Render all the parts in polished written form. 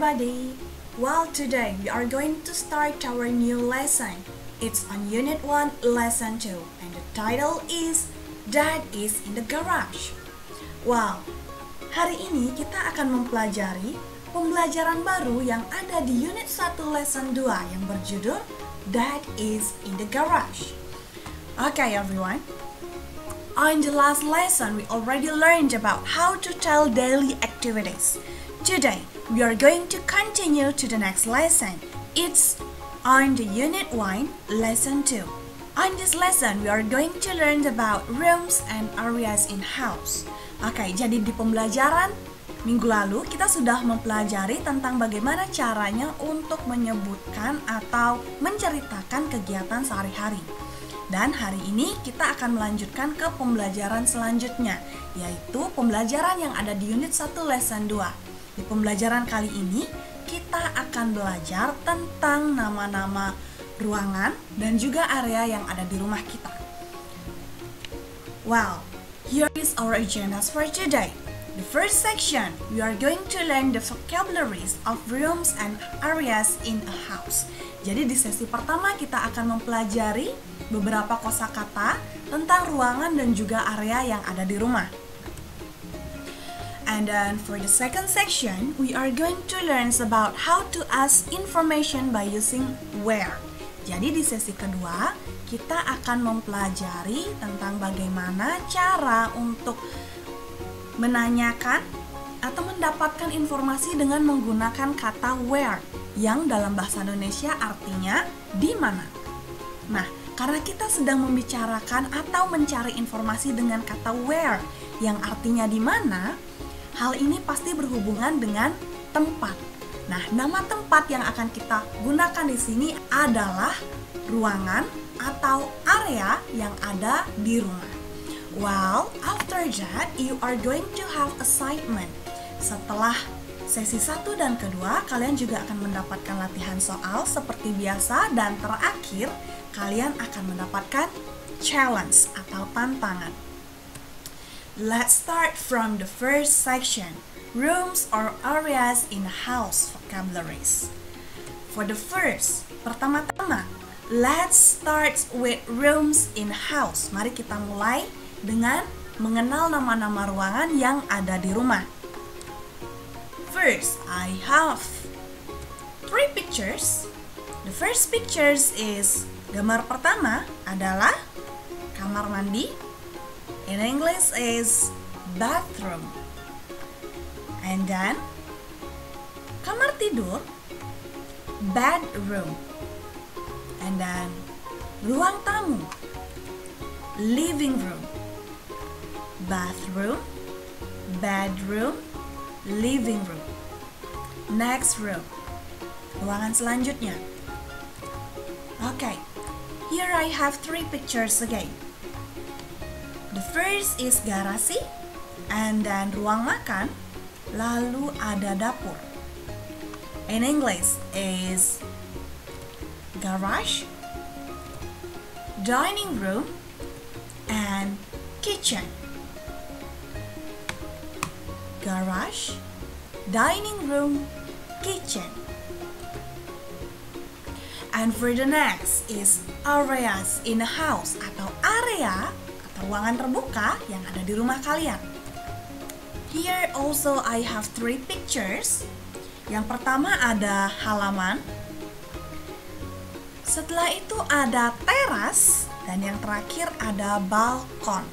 everybody! Well, today we are going to start our new lesson. It's on Unit 1, Lesson 2, and the title is Dad is in the Garage. Wow, hari ini kita akan mempelajari pembelajaran baru yang ada di Unit 1, Lesson 2 yang berjudul Dad is in the Garage. Okay, everyone. On the last lesson, we already learned about how to tell daily activities. Today, we are going to continue to the next lesson. It's on the Unit 1, Lesson 2. On this lesson, we are going to learn about rooms and areas in house. Oke, jadi di pembelajaran minggu lalu, kita sudah mempelajari tentang bagaimana caranya untuk menyebutkan atau menceritakan kegiatan sehari-hari. Dan hari ini kita akan melanjutkan ke pembelajaran selanjutnya, yaitu pembelajaran yang ada di Unit 1, Lesson 2. Di pembelajaran kali ini, kita akan belajar tentang nama-nama ruangan dan juga area yang ada di rumah kita. Well, here is our agenda for today. The first section, we are going to learn the vocabularies of rooms and areas in a house. Jadi di sesi pertama kita akan mempelajari beberapa kosakata tentang ruangan dan juga area yang ada di rumah. And then for the second section, we are going to learn about how to ask information by using where. Jadi di sesi kedua, kita akan mempelajari tentang bagaimana cara untuk menanyakan atau mendapatkan informasi dengan menggunakan kata where, yang dalam bahasa Indonesia artinya di mana. Nah, karena kita sedang membicarakan atau mencari informasi dengan kata where, yang artinya di mana, hal ini pasti berhubungan dengan tempat. Nah, nama tempat yang akan kita gunakan di sini adalah ruangan atau area yang ada di rumah. Well, after that, you are going to have assignment. Setelah sesi 1 dan kedua, kalian juga akan mendapatkan latihan soal seperti biasa. Dan terakhir, kalian akan mendapatkan challenge atau tantangan. Let's start from the first section, rooms or areas in a house vocabularies. For the first, pertama-tama, let's start with rooms in a house. Mari kita mulai dengan mengenal nama-nama ruangan yang ada di rumah. First, I have 3 pictures. The first pictures is, gambar pertama adalah kamar mandi. In English is bathroom. And then kamar tidur, bedroom. And then ruang tamu, living room. Bathroom, bedroom, living room. Next room, ruangan selanjutnya. Okay, here I have 3 pictures again. The first is garasi, and then ruang makan, lalu ada dapur. In English is garage, dining room, and kitchen. Garage, dining room, kitchen. And for the next is areas in a house atau area ruangan terbuka yang ada di rumah kalian. Here also I have 3 pictures. Yang pertama ada halaman. Setelah itu ada teras. Dan yang terakhir ada balkon.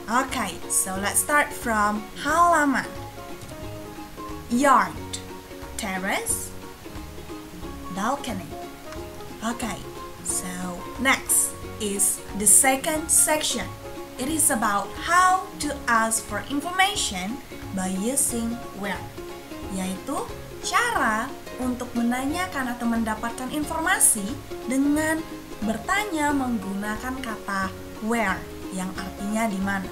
Okay, so let's start from halaman. Yard, terrace, balcony. Okay, so next is the second section. It is about how to ask for information by using where, yaitu cara untuk menanyakan atau mendapatkan informasi dengan bertanya menggunakan kata where, yang artinya di mana.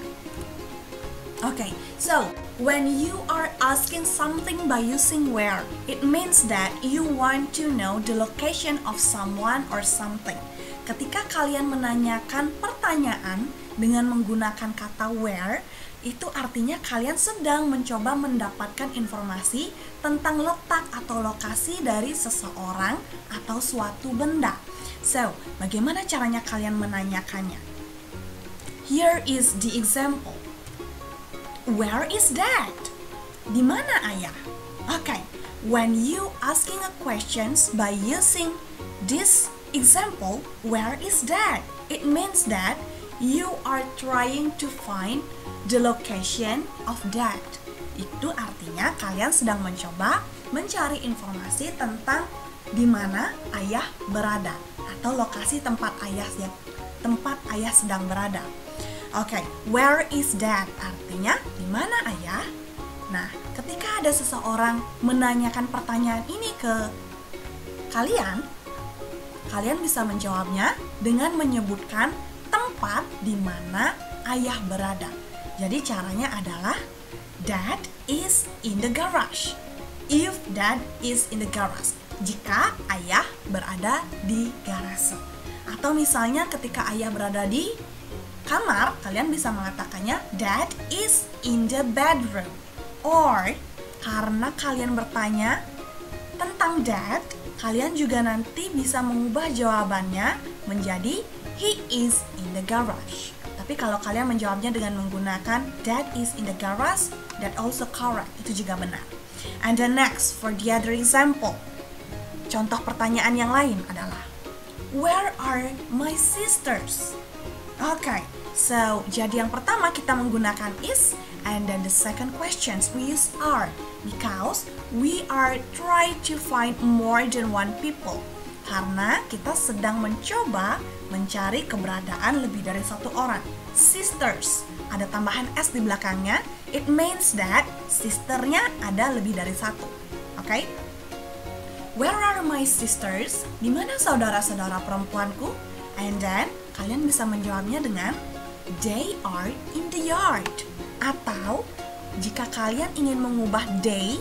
Okay, so when you are asking something by using where, it means that you want to know the location of someone or something. Ketika kalian menanyakan pertanyaan dengan menggunakan kata where, itu artinya kalian sedang mencoba mendapatkan informasi tentang letak atau lokasi dari seseorang atau suatu benda. So, bagaimana caranya kalian menanyakannya? Here is the example. Where is Dad? Di mana ayah? Okay, when you asking a questions by using this example, where is Dad? It means that you are trying to find the location of Dad. Itu artinya kalian sedang mencoba mencari informasi tentang di mana ayah berada atau lokasi tempat ayah sedang berada. Oke, where is Dad? Artinya di mana ayah? Nah, ketika ada seseorang menanyakan pertanyaan ini ke kalian bisa menjawabnya dengan menyebutkan tempat di mana ayah berada. Jadi caranya adalah Dad is in the garage. If Dad is in the garage, jika ayah berada di garasi. Atau misalnya ketika ayah berada di kamar, kalian bisa mengatakannya Dad is in the bedroom. Or karena kalian bertanya tentang Dad, kalian juga nanti bisa mengubah jawabannya menjadi He is in the garage. Tapi kalau kalian menjawabnya dengan menggunakan Dad is in the garage, that also correct. Itu juga benar. And the next, for the other example, contoh pertanyaan yang lain adalah Where are my sisters? Okay, so jadi yang pertama kita menggunakan is, and then the second questions we use are, because we are trying to find more than one people. Karena kita sedang mencoba mencari keberadaan lebih dari satu orang. Sisters, ada tambahan s di belakangnya, it means that sisternya ada lebih dari satu. Okay? Where are my sisters? Di mana saudara-saudara perempuanku? And then kalian bisa menjawabnya dengan they are in the yard. Atau jika kalian ingin mengubah they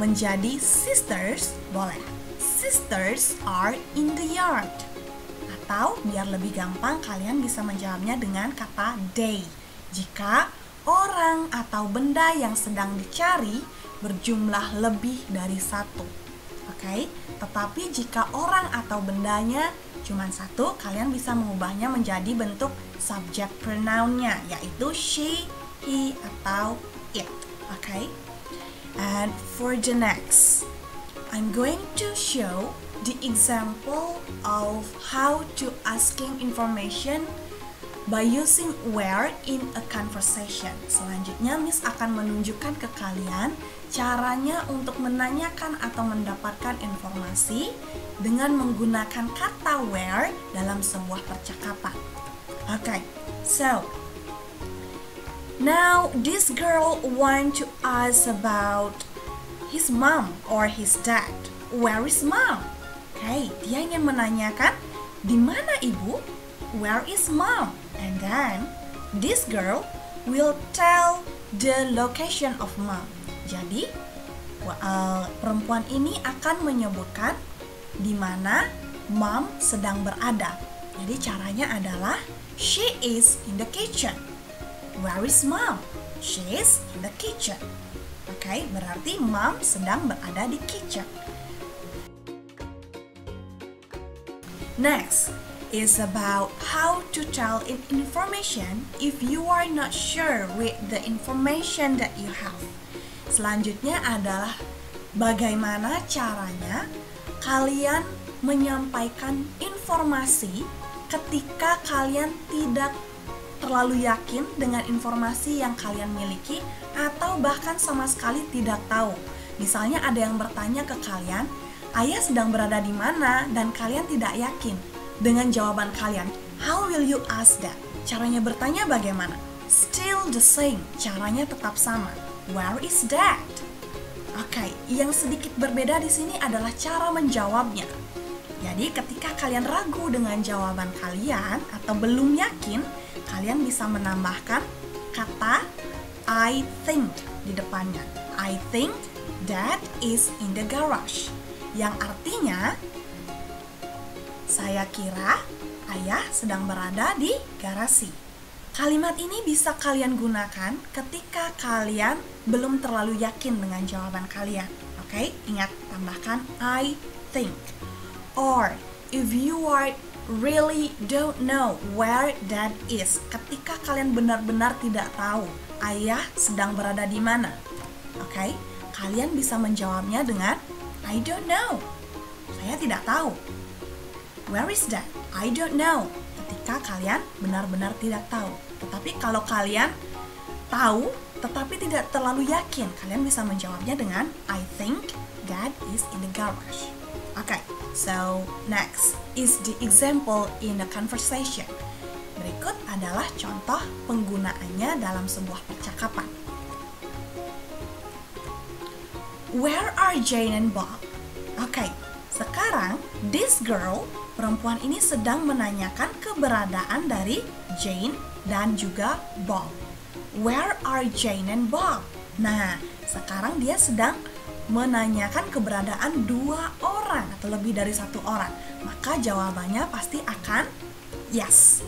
menjadi sisters, boleh. Sisters are in the yard. Atau biar lebih gampang kalian bisa menjawabnya dengan kata they. Jika orang atau benda yang sedang dicari berjumlah lebih dari satu. Oke, tetapi jika orang atau bendanya cuma satu, kalian bisa mengubahnya menjadi bentuk subject pronoun-nya, yaitu she, he, atau it. Oke, and for the next, I'm going to show the example of how to asking information by using where in a conversation. Selanjutnya, Miss akan menunjukkan ke kalian caranya untuk menanyakan atau mendapatkan informasi dengan menggunakan kata where dalam sebuah percakapan. Okay, so now this girl want to ask about his mom or his dad. Where is mom? Okay, dia ingin menanyakan di mana ibu? Where is mom? And then this girl will tell the location of mom. Jadi perempuan ini akan menyebutkan di mana mom sedang berada. Jadi caranya adalah she is in the kitchen. Where is mom? She is in the kitchen. Oke, berarti mom sedang berada di kitchen. Next is about how to tell information if you are not sure with the information that you have. Selanjutnya adalah bagaimana caranya kalian menyampaikan informasi ketika kalian tidak terlalu yakin dengan informasi yang kalian miliki atau bahkan sama sekali tidak tahu. Misalnya ada yang bertanya ke kalian, ayah sedang berada di mana, dan kalian tidak yakin dengan jawaban kalian. How will you ask that? Caranya bertanya bagaimana? Still the same, caranya tetap sama. Where is Dad? Oke, yang sedikit berbeda di sini adalah cara menjawabnya. Jadi ketika kalian ragu dengan jawaban kalian atau belum yakin, kalian bisa menambahkan kata I think di depannya. I think Dad is in the garage. Yang artinya saya kira ayah sedang berada di garasi. Kalimat ini bisa kalian gunakan ketika kalian belum terlalu yakin dengan jawaban kalian. Oke, ingat tambahkan I think. Or if you are really don't know where dad is, ketika kalian benar-benar tidak tahu ayah sedang berada di mana. Oke, kalian bisa menjawabnya dengan I don't know. Saya tidak tahu. Where is dad? I don't know. Ketika kalian benar-benar tidak tahu. Tetapi kalau kalian tahu tetapi tidak terlalu yakin, kalian bisa menjawabnya dengan I think dad is in the garage. Okay, so next is the example in a conversation. Berikut adalah contoh penggunaannya dalam sebuah percakapan. Where are Jane and Bob? Okay, sekarang this girl, perempuan ini sedang menanyakan keberadaan dari Jane dan juga Bob. Where are Jane and Bob? Nah, sekarang dia sedang menanyakan keberadaan dua orang atau lebih dari satu orang. Maka jawabannya pasti akan yes.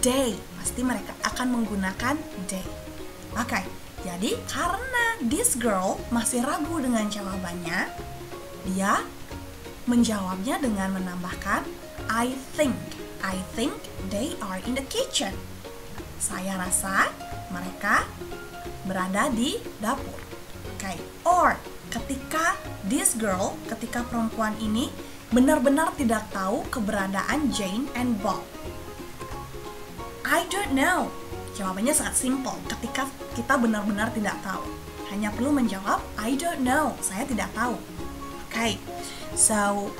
They, pasti mereka akan menggunakan they. Oke, jadi karena this girl masih ragu dengan jawabannya, dia menjawabnya dengan menambahkan I think they are in the kitchen. Saya rasa mereka berada di dapur. Oke, or ketika this girl, ketika perempuan ini benar-benar tidak tahu keberadaan Jane and Bob. I don't know. Jawabannya sangat simple. Ketika kita benar-benar tidak tahu, hanya perlu menjawab I don't know. Saya tidak tahu. Okay, so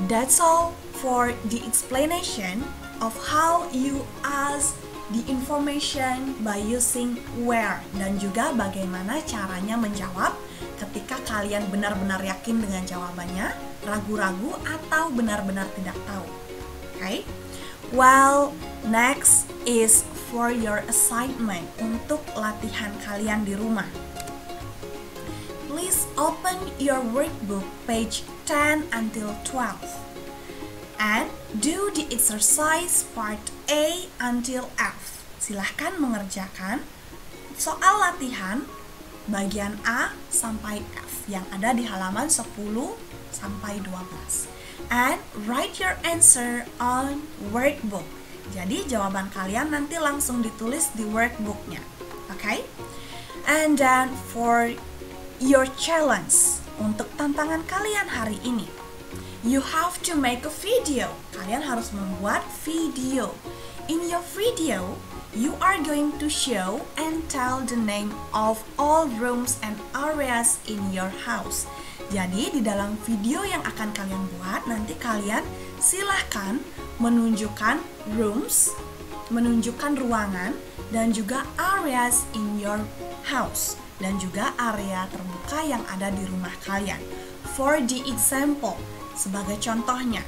that's all for the explanation of how you ask the information by using where, dan juga bagaimana caranya menjawab ketika kalian benar-benar yakin dengan jawabannya, ragu-ragu, atau benar-benar tidak tahu. Okay? Well, next is for your assignment, untuk latihan kalian di rumah. Please open your workbook page 10 until 12 and do the exercise part A until F. Silahkan mengerjakan soal latihan bagian A sampai F yang ada di halaman 10 sampai 12. And write your answer on workbook. Jadi jawaban kalian nanti langsung ditulis di workbooknya. Okay? And then for your challenge, untuk tantangan kalian hari ini, you have to make a video. Kalian harus membuat video. In your video, you are going to show and tell the name of all rooms and areas in your house. Jadi di dalam video yang akan kalian buat, nanti kalian silahkan menunjukkan rooms, menunjukkan ruangan, dan juga areas in your house, dan juga area terbuka yang ada di rumah kalian. For the example, sebagai contohnya,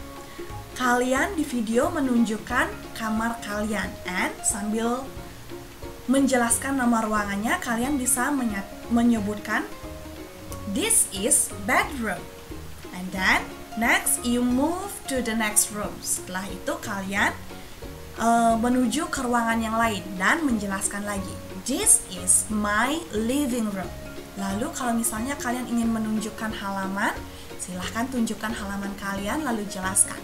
kalian di video menunjukkan kamar kalian, and sambil menjelaskan nama ruangannya, kalian bisa menyebutkan this is bedroom. And then next you move to the next room. Setelah itu kalian menuju ke ruangan yang lain dan menjelaskan lagi this is my living room. Lalu kalau misalnya kalian ingin menunjukkan halaman, silahkan tunjukkan halaman kalian lalu jelaskan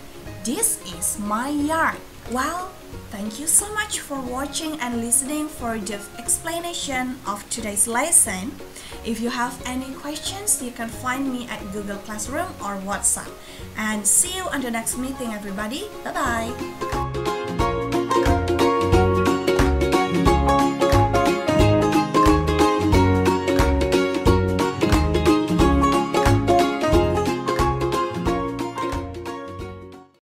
this is my yard. Well, thank you so much for watching and listening for the explanation of today's lesson. If you have any questions, you can find me at Google Classroom or WhatsApp. And see you on the next meeting, everybody. Bye-bye.